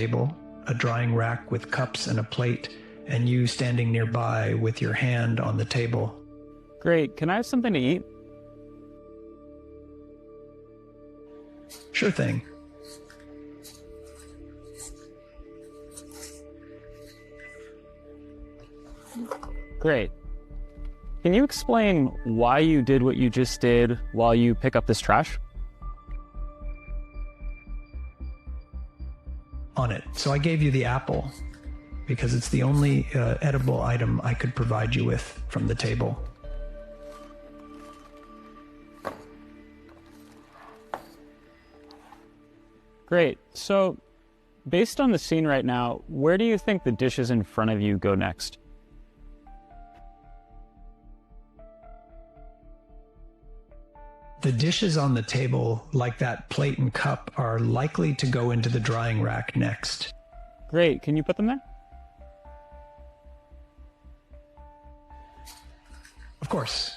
table, a drying rack with cups and a plate, and you standing nearby with your hand on the table. Great. Can I have something to eat? Sure thing. Great. Can you explain why you did what you just did while you pick up this trash? On it. So I gave you the apple because it's the only edible item I could provide you with from the table. Great. So, based on the scene right now, where do you think the dishes in front of you go next? The dishes on the table, like that plate and cup, are likely to go into the drying rack next. Great. Can you put them there? Of course.